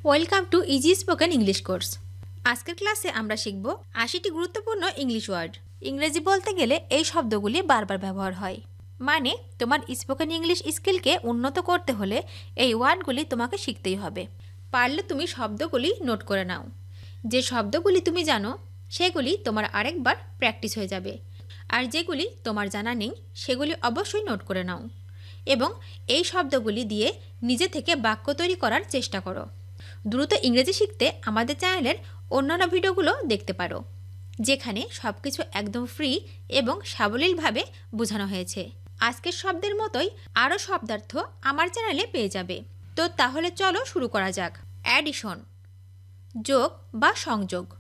Welcome to easy spoken English course. আজকের ক্লাসে আমরা শিখব ৮০টি গুরুত্বপূর্ণ ইংলিশ ওয়ার্ড। ইংরেজি বলতে গেলে এই শব্দগুলি বারবার ব্যবহার হয়। মানে তোমার স্পোকেন ইংলিশ স্কিলকে উন্নত করতে হলে এই ওয়ার্ডগুলি তোমাকে শিখতেই হবে। পারলে তুমি শব্দগুলি নোট করে নাও। যে শব্দগুলি তুমি জানো সেগুলি তোমার আরেকবার প্র্যাকটিস হয়ে যাবে। আর যেগুলি তোমার জানা নেই সেগুলি অবশ্যই নোট করে নাও এবং এই শব্দগুলি দিয়ে নিজে থেকে বাক্য তৈরি করার চেষ্টা করো। দ্রুত ইংরেজি শিখতে আমাদের চ্যানেলের অন্যান্য ভিডিওগুলো দেখতে পারো, যেখানে সব কিছু একদম ফ্রি এবং সাবলীলভাবে বোঝানো হয়েছে। আজকের শব্দের মতোই আরও শব্দার্থ আমার চ্যানেলে পেয়ে যাবে। তো তাহলে চলো শুরু করা যাক। অ্যাডিশন, যোগ বা সংযোগ।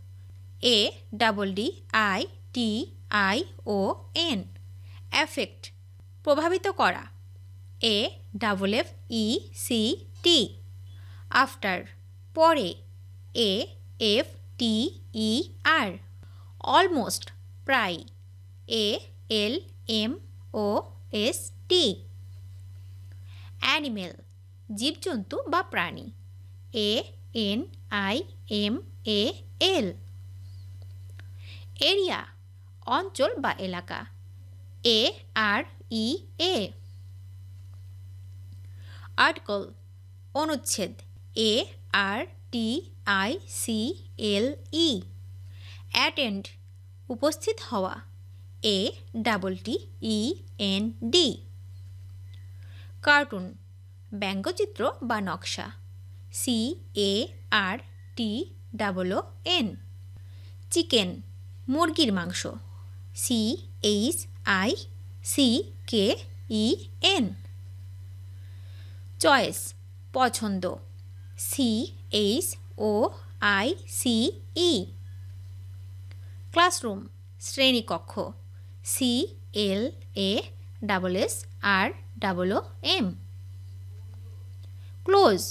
ADDITION। এফেক্ট, প্রভাবিত করা। AFFECT। আফটার, পরে। AFTER। অলমোস্ট, প্রায়। ALMOST। অ্যানিমেল, জীবজন্তু বা প্রাণী। ANIMAL। এরিয়া, অঞ্চল বা এলাকা। AREA। আর্টিকেল, অনুচ্ছেদ। ARTICLE। অ্যাটেন্ড, উপস্থিত হওয়া। ATTEND। কার্টুন, ব্যঙ্গচিত্র বা নকশা। CARTOON। চিকেন, মুরগির মাংস। CHICKEN। চয়েস, পছন্দ। CHOICE। ক্লাসরুম, শ্রেণীকক্ষ। CLASSROOM। ক্লোজ,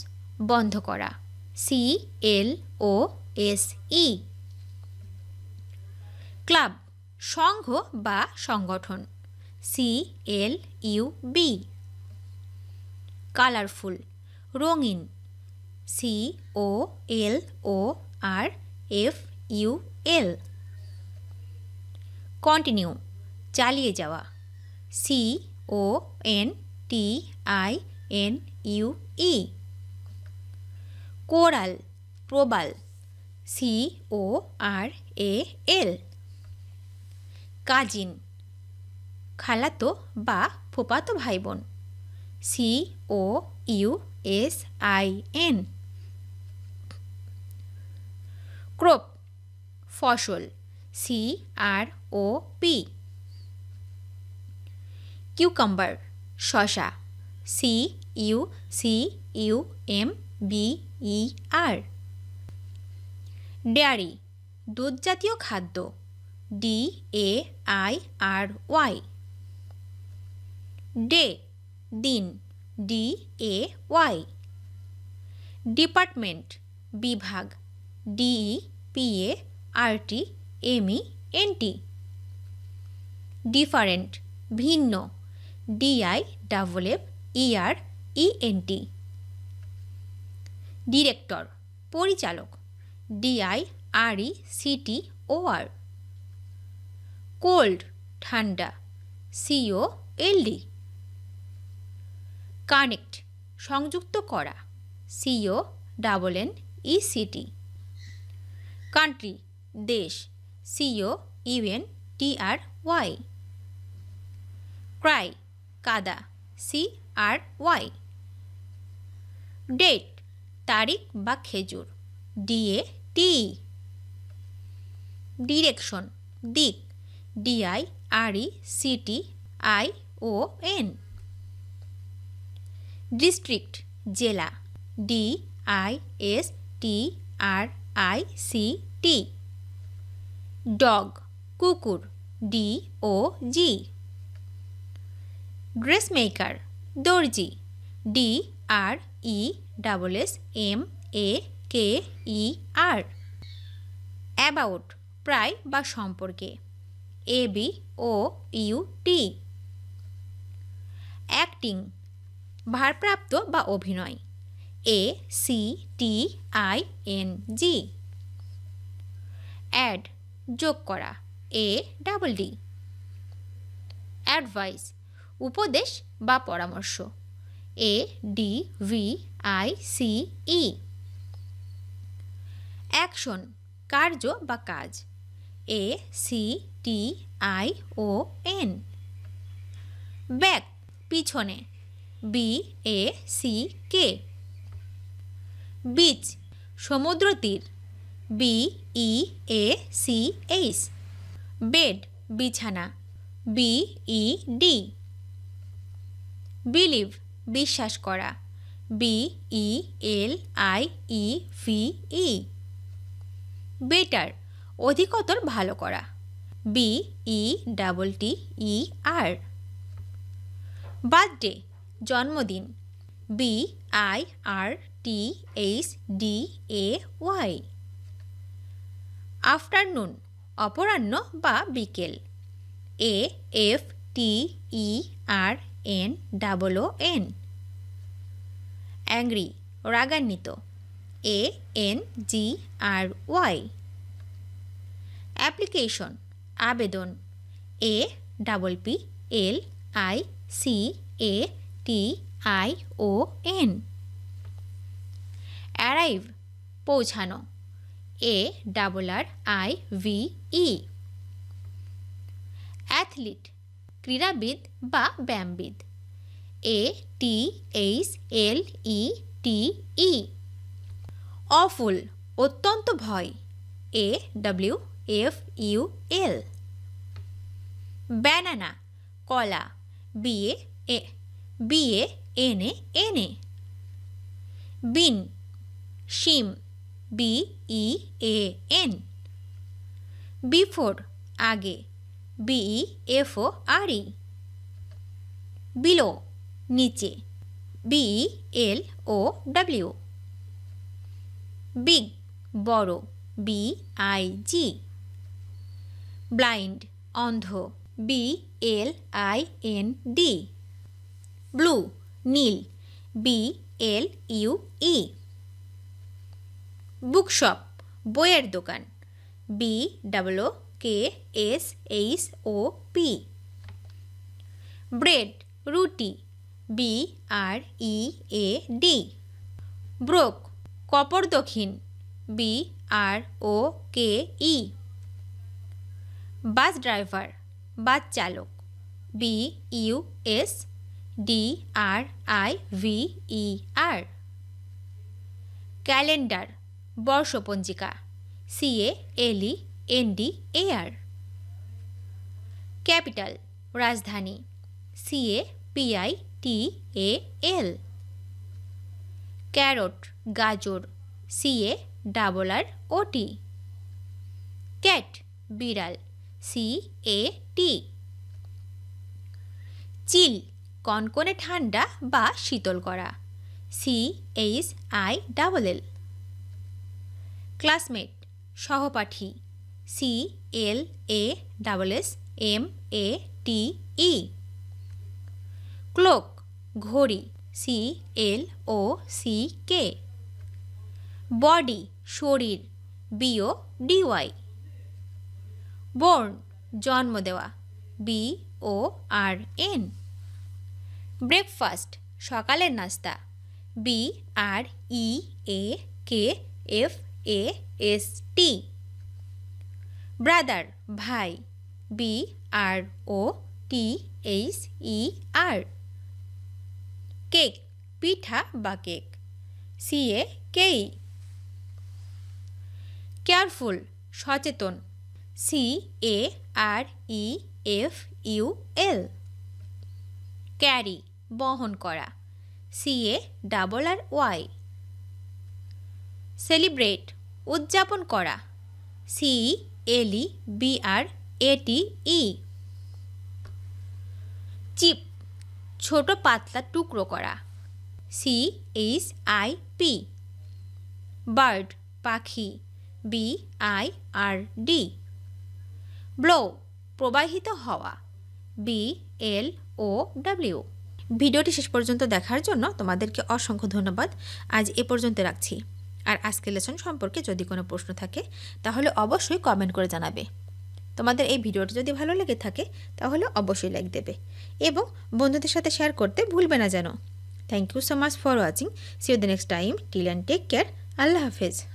বন্ধ করা। CLOSE। ক্লাব, সংঘ বা সংগঠন। CLUB। কালারফুল, রঙিন। COLORFUL। কন্টিনিউ, চালিয়ে যাওয়া। CONTINUE। কোরাল, প্রবাল। CORAL। কাজিন, খালাতো বা ফুফাতো ভাই বোন। COUSIN। ক্রপ, ফসল। CROP। কিউকাম্বার, শসা। CUCUMBER। ডেয়ারি, দুধজাতীয় খাদ্য। DAIRY। ডে, দিন। DAY। ডিপার্টমেন্ট, বিভাগ। DEPARTMENT। ডিফারেন্ট, ভিন্ন। DIFFERENT। ডিরেক্টর, পরিচালক। DIRECTOR। কোল্ড, ঠান্ডা। COLD। কানেক্ট, সংযুক্ত করা। CONNECT। কান্ট্রি, দেশ। COUNTRY। ক্রাই, কাদা। CRY। ডেট, তারিখ বা খেজুর। DAT। ডিরেকশন, দিক। DIRECTION। ডিস্ট্রিক্ট, জেলা। DISTRICT। ডগ, কুকুর। DOG। ড্রেসমেকার, দর্জি। DRESSMAKER। অ্যাবাউট, প্রায় বা সম্পর্কে। ABOUT। অ্যাক্টিং, ভারপ্রাপ্ত বা অভিনয়। ACTING। অ্যাড যোগ করা ADD। অ্যাডভাইস উপদেশ বা পরামর্শ ADVICE। অ্যাকশন কার্য বা কাজ ACTION। ব্যাক পিছনে BACK। বিচ সমুদ্র তীর BEACH। বেড বিছানা BED। বিলিভ বিশ্বাস করা BELIEVE। বেটার অধিকতর ভালো করা BETTER। বার্থডে জন্মদিন BIRTHDAY। আফটারনুন অপরাহ্ন বা বিকেল AFTERNOON। অ্যাংরি রাগান্বিত ANGRY। অ্যাপ্লিকেশন আবেদন APPLICATION। অ্যারাইভ পৌঁছানো ARRIVE। অ্যাথলিট ক্রীড়াবিদ বা ব্যায়ামবিদ ATHLETE। অফুল অত্যন্ত ভয় AWFUL। ব্যানানা কলা BANANA। বিন শিম BEAN। বিফোর আগে BEFORE। বিলো নিচে BELOW। বিগ বড় BIG। ব্লাইন্ড অন্ধ BLIND। ব্লু নীল BLUE। বুকশপ বইয়ের দোকান BOOKSHOP। ব্রেড রুটি BREAD। ব্রোক কপর দক্ষিণ BROKE। বাস ড্রাইভার বাস চালক BUSDRIVER। ক্যালেন্ডার বর্ষপঞ্জিকা CALENDAR। ক্যাপিটাল রাজধানী CAPITAL। ক্যারট গাজর CARROT। ক্যাট বিড়াল CAT। চিল কনকনে ঠান্ডা বা শীতল করা CHILL। ক্লাসমেট সহপাঠী CLASSMATE। ক্লোক ঘড়ি CLOCK। বডি শরীর BODY। বোর্ন জন্ম দেওয়া BORN। ব্রেকফাস্ট সকালের নাস্তা BREAKFAST। ব্রাদার ভাই BROTHER। কেক পিঠা বা কেক CAKE। কেয়ারফুল সচেতন CAREFUL। ক্যারি বহন করা CARRY। সেলিব্রেট উদযাপন করা CELEBRATE। চিপ ছোট পাতলা টুকরো করা CHIP। বার্ড পাখি BIRD। ব্লো প্রবাহিত হওয়া BLOW। ভিডিওটি শেষ পর্যন্ত দেখার জন্য তোমাদেরকে অসংখ্য ধন্যবাদ। আজ এ পর্যন্ত রাখছি। আর আজকের লেসন সম্পর্কে যদি কোনো প্রশ্ন থাকে তাহলে অবশ্যই কমেন্ট করে জানাবে। তোমাদের এই ভিডিওটি যদি ভালো লেগে থাকে তাহলে অবশ্যই লাইক দেবে এবং বন্ধুদের সাথে শেয়ার করতে ভুলবে না যেন। Thank you so much for watching. See you the next time. Till and take care. আল্লাহ হাফেজ।